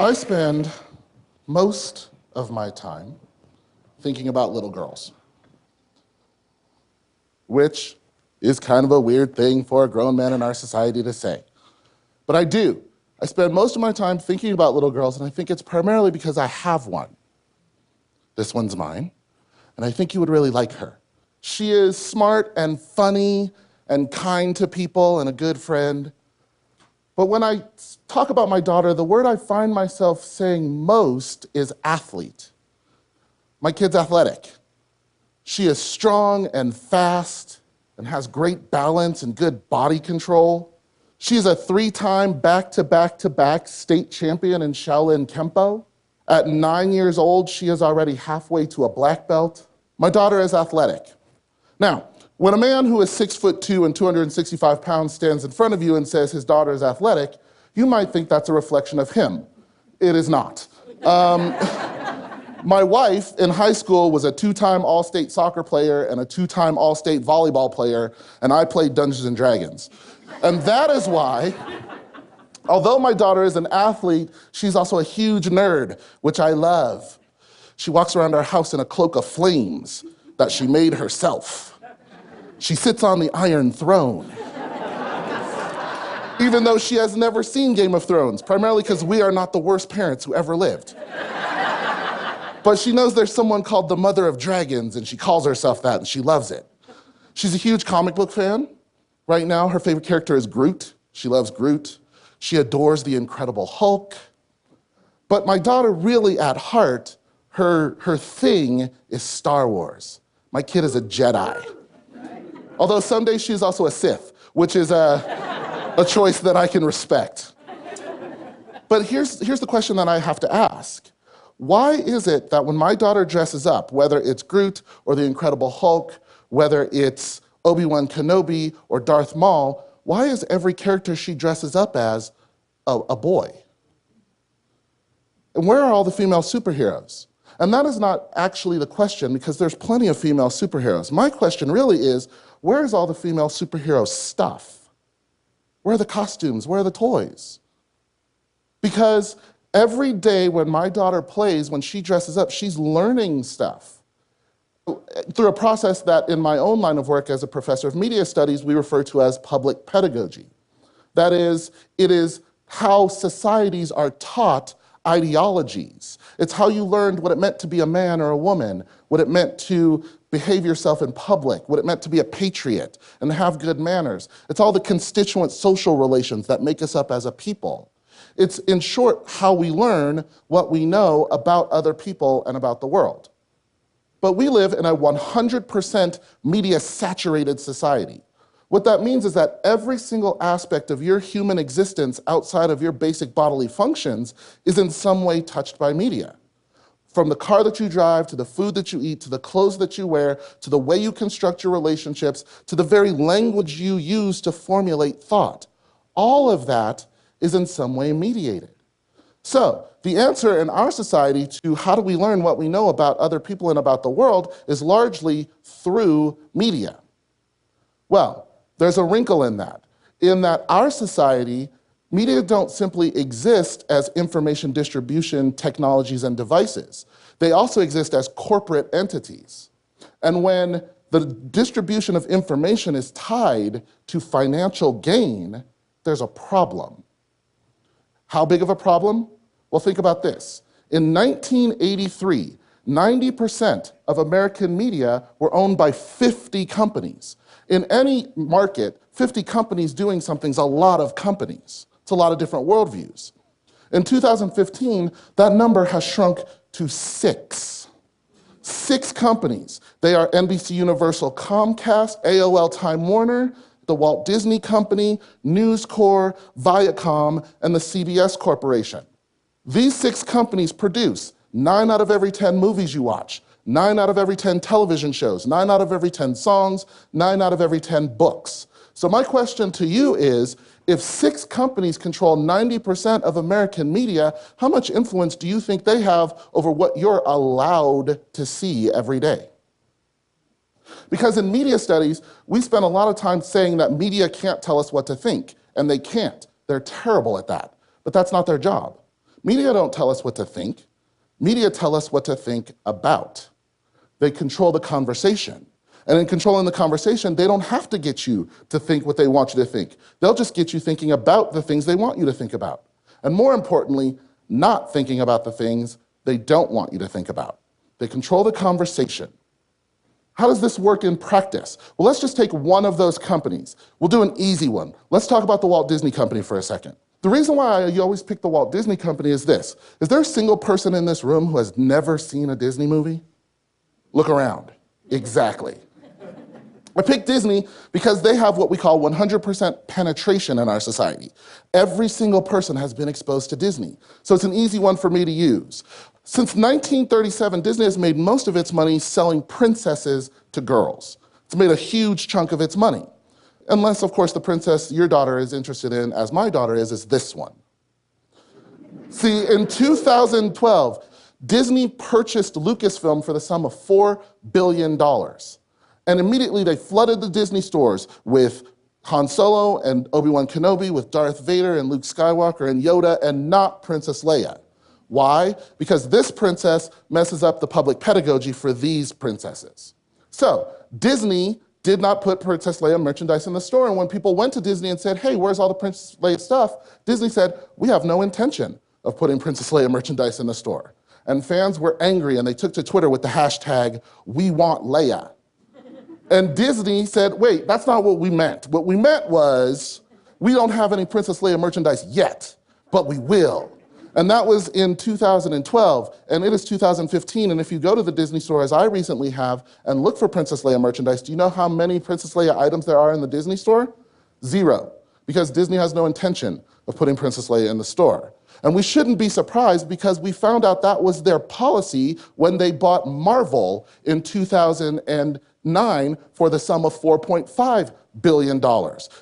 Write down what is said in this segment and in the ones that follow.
I spend most of my time thinking about little girls, which is kind of a weird thing for a grown man in our society to say. But I do. I spend most of my time thinking about little girls, and I think it's primarily because I have one. This one's mine, and I think you would really like her. She is smart and funny and kind to people and a good friend. But when I talk about my daughter, the word I find myself saying most is athlete. My kid's athletic. She is strong and fast and has great balance and good body control. She is a 3-time back-to-back state champion in Shaolin Kempo. At 9 years old, she is already halfway to a black belt. My daughter is athletic. Now, when a man who is 6'2" and 265 pounds stands in front of you and says his daughter is athletic, you might think that's a reflection of him. It is not. My wife in high school was a 2-time All-State soccer player and a 2-time All-State volleyball player, and I played Dungeons and Dragons. And that is why, although my daughter is an athlete, she's also a huge nerd, which I love. She walks around our house in a cloak of flames that she made herself. She sits on the Iron Throne, even though she has never seen Game of Thrones, primarily because we are not the worst parents who ever lived. But she knows there's someone called the Mother of Dragons, and she calls herself that, and she loves it. She's a huge comic book fan. Right now, her favorite character is Groot. She loves Groot. She adores the Incredible Hulk. But my daughter, really at heart, her thing is Star Wars. My kid is a Jedi. Although some days she's also a Sith, which is a choice that I can respect. But here's the question that I have to ask. Why is it that when my daughter dresses up, whether it's Groot or the Incredible Hulk, whether it's Obi-Wan Kenobi or Darth Maul, why is every character she dresses up as a boy? And where are all the female superheroes? And that is not actually the question, because there's plenty of female superheroes. My question really is, where is all the female superhero stuff? Where are the costumes? Where are the toys? Because every day when my daughter plays, when she dresses up, she's learning stuff through a process that in my own line of work as a professor of media studies, we refer to as public pedagogy. That is, it is how societies are taught ideologies. It's how you learned what it meant to be a man or a woman, what it meant to behave yourself in public, what it meant to be a patriot and have good manners. It's all the constituent social relations that make us up as a people. It's, in short, how we learn what we know about other people and about the world. But we live in a 100% media-saturated society. What that means is that every single aspect of your human existence outside of your basic bodily functions is in some way touched by media. From the car that you drive, to the food that you eat, to the clothes that you wear, to the way you construct your relationships, to the very language you use to formulate thought. All of that is in some way mediated. So, the answer in our society to how do we learn what we know about other people and about the world is largely through media. Well, there's a wrinkle in that our society, media don't simply exist as information distribution technologies and devices. They also exist as corporate entities. And when the distribution of information is tied to financial gain, there's a problem. How big of a problem? Well, think about this. In 1983, 90% of American media were owned by 50 companies. In any market, 50 companies doing something is a lot of companies. It's a lot of different worldviews. In 2015, that number has shrunk to 6. 6 companies. They are NBC Universal Comcast, AOL Time Warner, the Walt Disney Company, News Corp, Viacom, and the CBS Corporation. These 6 companies produce 9 out of every 10 movies you watch, 9 out of every 10 television shows, 9 out of every 10 songs, 9 out of every 10 books. So my question to you is, if 6 companies control 90% of American media, how much influence do you think they have over what you're allowed to see every day? Because in media studies, we spend a lot of time saying that media can't tell us what to think, and they can't. They're terrible at that, but that's not their job. Media don't tell us what to think. Media tell us what to think about. They control the conversation. And in controlling the conversation, they don't have to get you to think what they want you to think. They'll just get you thinking about the things they want you to think about. And more importantly, not thinking about the things they don't want you to think about. They control the conversation. How does this work in practice? Well, let's just take one of those companies. We'll do an easy one. Let's talk about the Walt Disney Company for a second. The reason why you always pick the Walt Disney Company is this. Is there a single person in this room who has never seen a Disney movie? Look around. Exactly. I picked Disney because they have what we call 100% penetration in our society. Every single person has been exposed to Disney. So it's an easy one for me to use. Since 1937, Disney has made most of its money selling princesses to girls. It's made a huge chunk of its money. Unless, of course, the princess your daughter is interested in, as my daughter is this one. See, in 2012, Disney purchased Lucasfilm for the sum of $4 billion. And immediately they flooded the Disney stores with Han Solo and Obi-Wan Kenobi, with Darth Vader and Luke Skywalker and Yoda, and not Princess Leia. Why? Because this princess messes up the public pedagogy for these princesses. So Disney did not put Princess Leia merchandise in the store, and when people went to Disney and said, hey, where's all the Princess Leia stuff? Disney said, we have no intention of putting Princess Leia merchandise in the store. And fans were angry, and they took to Twitter with the hashtag, #WeWantLeia. And Disney said, wait, that's not what we meant. What we meant was, we don't have any Princess Leia merchandise yet, but we will. And that was in 2012, and it is 2015, and if you go to the Disney store, as I recently have, and look for Princess Leia merchandise, do you know how many Princess Leia items there are in the Disney store? 0, because Disney has no intention of putting Princess Leia in the store. And we shouldn't be surprised because we found out that was their policy when they bought Marvel in 2009 for the sum of $4.5 billion.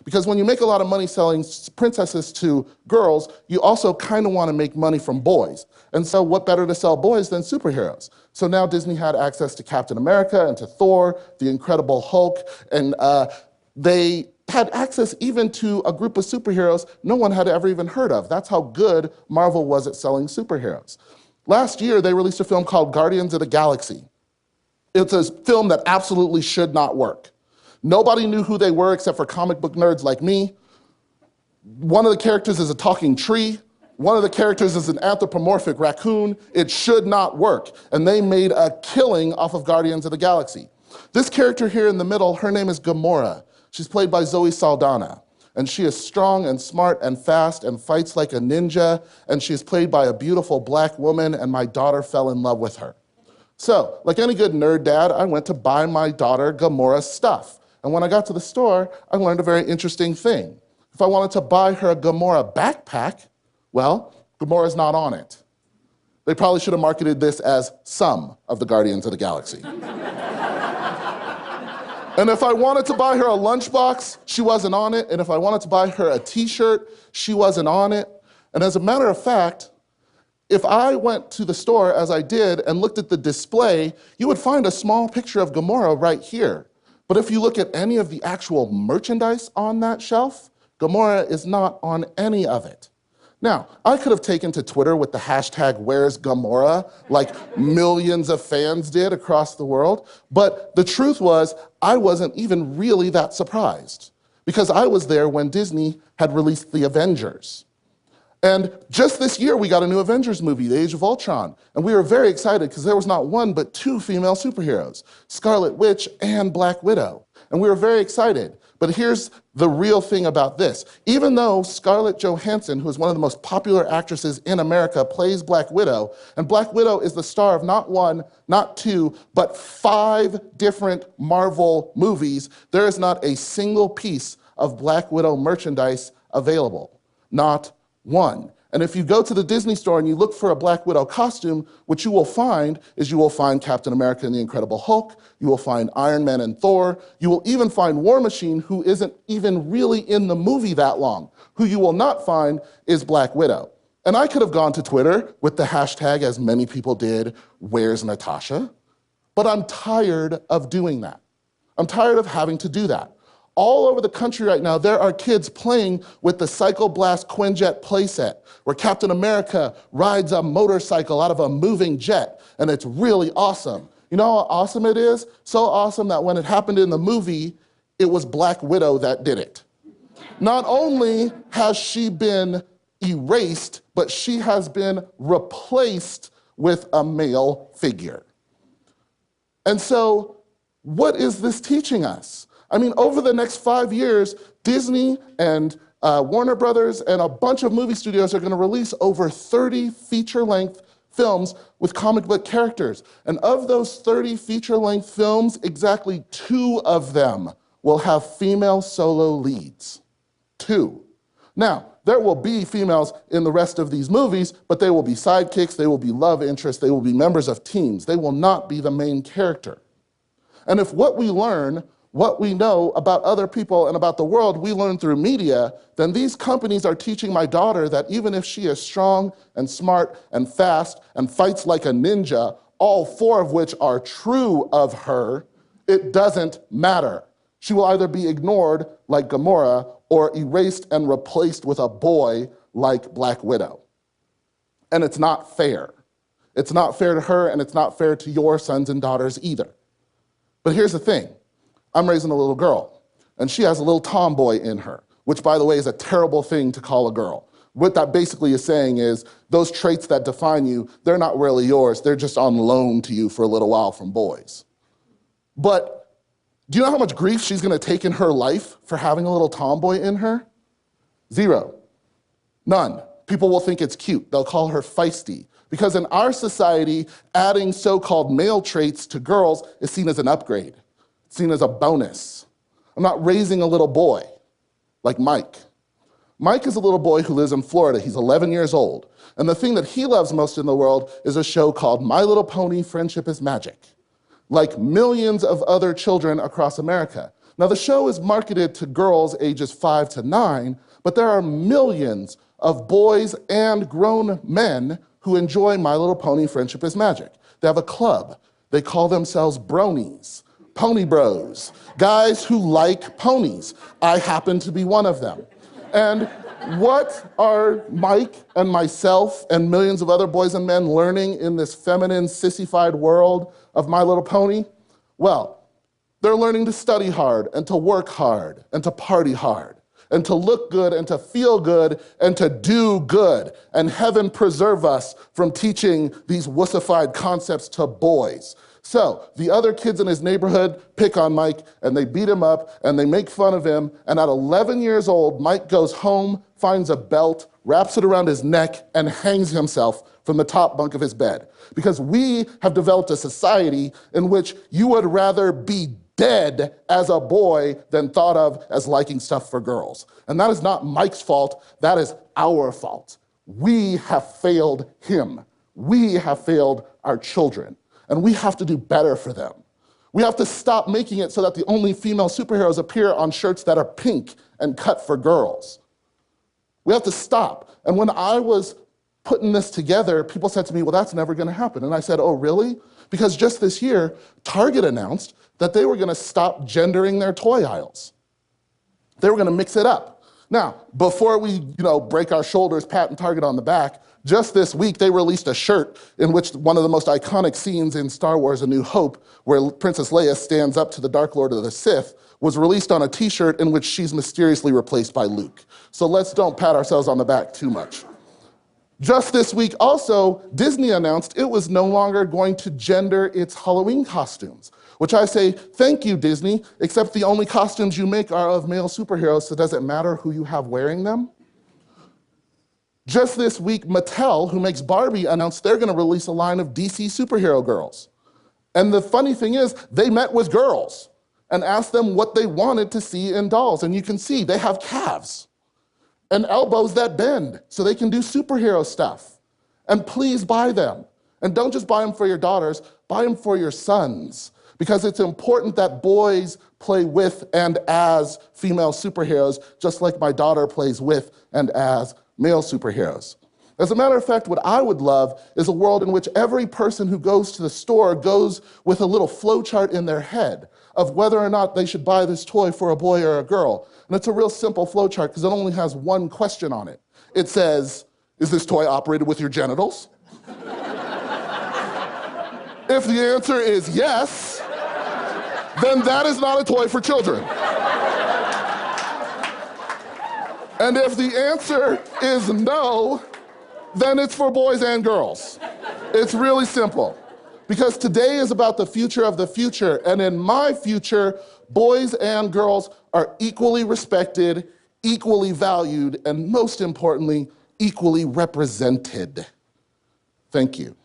Because when you make a lot of money selling princesses to girls, you also kind of want to make money from boys. And so what better to sell boys than superheroes? So now Disney had access to Captain America and to Thor, the Incredible Hulk, and they had access even to a group of superheroes no one had ever even heard of. That's how good Marvel was at selling superheroes. Last year, they released a film called Guardians of the Galaxy. It's a film that absolutely should not work. Nobody knew who they were except for comic book nerds like me. One of the characters is a talking tree. One of the characters is an anthropomorphic raccoon. It should not work. And they made a killing off of Guardians of the Galaxy. This character here in the middle, her name is Gamora. She's played by Zoe Saldana. And she is strong and smart and fast and fights like a ninja. And she's played by a beautiful black woman, and my daughter fell in love with her. So, like any good nerd dad, I went to buy my daughter Gamora stuff. And when I got to the store, I learned a very interesting thing. If I wanted to buy her a Gamora backpack, well, Gamora's not on it. They probably should have marketed this as some of the Guardians of the Galaxy. And if I wanted to buy her a lunchbox, she wasn't on it. And if I wanted to buy her a t-shirt, she wasn't on it. And as a matter of fact, if I went to the store, as I did, and looked at the display, you would find a small picture of Gamora right here. But if you look at any of the actual merchandise on that shelf, Gamora is not on any of it. Now, I could have taken to Twitter with the hashtag Where's Gamora, like millions of fans did across the world, but the truth was, I wasn't even really that surprised, because I was there when Disney had released The Avengers. And just this year, we got a new Avengers movie, The Age of Ultron, and we were very excited because there was not one but 2 female superheroes, Scarlet Witch and Black Widow. And we were very excited. But here's the real thing about this. Even though Scarlett Johansson, who is one of the most popular actresses in America, plays Black Widow, and Black Widow is the star of not 1, not 2, but 5 different Marvel movies, there is not a single piece of Black Widow merchandise available. Not 1. And if you go to the Disney store and you look for a Black Widow costume, what you will find is you will find Captain America and the Incredible Hulk, you will find Iron Man and Thor, you will even find War Machine, who isn't even really in the movie that long. Who you will not find is Black Widow. And I could have gone to Twitter with the hashtag, as many people did, Where's Natasha? But I'm tired of doing that. I'm tired of having to do that. All over the country right now, there are kids playing with the Psychoblast Quinjet playset, where Captain America rides a motorcycle out of a moving jet, and it's really awesome. You know how awesome it is? So awesome that when it happened in the movie, it was Black Widow that did it. Not only has she been erased, but she has been replaced with a male figure. And so, what is this teaching us? I mean, over the next 5 years, Disney and Warner Brothers and a bunch of movie studios are going to release over 30 feature-length films with comic book characters. And of those 30 feature-length films, exactly 2 of them will have female solo leads. 2. Now, there will be females in the rest of these movies, but they will be sidekicks, they will be love interests, they will be members of teams. They will not be the main character. And if what we learn, what we know about other people and about the world, we learn through media, then these companies are teaching my daughter that even if she is strong and smart and fast and fights like a ninja, all 4 of which are true of her, it doesn't matter. She will either be ignored like Gamora or erased and replaced with a boy like Black Widow. And it's not fair. It's not fair to her, and it's not fair to your sons and daughters either. But here's the thing. I'm raising a little girl, and she has a little tomboy in her, which, by the way, is a terrible thing to call a girl. What that basically is saying is those traits that define you, they're not really yours. They're just on loan to you for a little while from boys. But do you know how much grief she's going to take in her life for having a little tomboy in her? 0. None. People will think it's cute. They'll call her feisty. Because in our society, adding so-called male traits to girls is seen as an upgrade. It's seen as a bonus. I'm not raising a little boy like Mike. Mike is a little boy who lives in Florida. He's 11 years old. And the thing that he loves most in the world is a show called My Little Pony: Friendship is Magic, like millions of other children across America. Now, the show is marketed to girls ages 5 to 9, but there are millions of boys and grown men who enjoy My Little Pony: Friendship is Magic. They have a club. They call themselves bronies, pony bros, guys who like ponies. I happen to be one of them. And what are Mike and myself and millions of other boys and men learning in this feminine, sissified world of My Little Pony? Well, they're learning to study hard and to work hard and to party hard and to look good and to feel good and to do good. And heaven preserve us from teaching these wussified concepts to boys. So the other kids in his neighborhood pick on Mike, and they beat him up, and they make fun of him, and at 11 years old, Mike goes home, finds a belt, wraps it around his neck, and hangs himself from the top bunk of his bed. Because we have developed a society in which you would rather be dead as a boy than thought of as liking stuff for girls. And that is not Mike's fault, that is our fault. We have failed him. We have failed our children. And we have to do better for them. We have to stop making it so that the only female superheroes appear on shirts that are pink and cut for girls. We have to stop. And when I was putting this together, people said to me, well, that's never going to happen. And I said, oh, really? Because just this year, Target announced that they were going to stop gendering their toy aisles. They were going to mix it up. Now, before we break our shoulders, patting Target on the back, just this week they released a shirt in which one of the most iconic scenes in Star Wars: A New Hope, where Princess Leia stands up to the Dark Lord of the Sith, was released on a t-shirt in which she's mysteriously replaced by Luke. So let's don't pat ourselves on the back too much. Just this week also, Disney announced it was no longer going to gender its Halloween costumes, which I say, thank you, Disney, except the only costumes you make are of male superheroes, so does it matter who you have wearing them? Just this week, Mattel, who makes Barbie, announced they're going to release a line of DC superhero girls. And the funny thing is, they met with girls and asked them what they wanted to see in dolls. And you can see they have calves and elbows that bend so they can do superhero stuff. And please buy them. And don't just buy them for your daughters, buy them for your sons. Because it's important that boys play with and as female superheroes, just like my daughter plays with and as male superheroes. As a matter of fact, what I would love is a world in which every person who goes to the store goes with a little flowchart in their head of whether or not they should buy this toy for a boy or a girl. And it's a real simple flow chart because it only has one question on it. It says, is this toy operated with your genitals? If the answer is yes, then that is not a toy for children. And if the answer is no, then it's for boys and girls. It's really simple. Because today is about the future of the future, and in my future, boys and girls are equally respected, equally valued, and most importantly, equally represented. Thank you.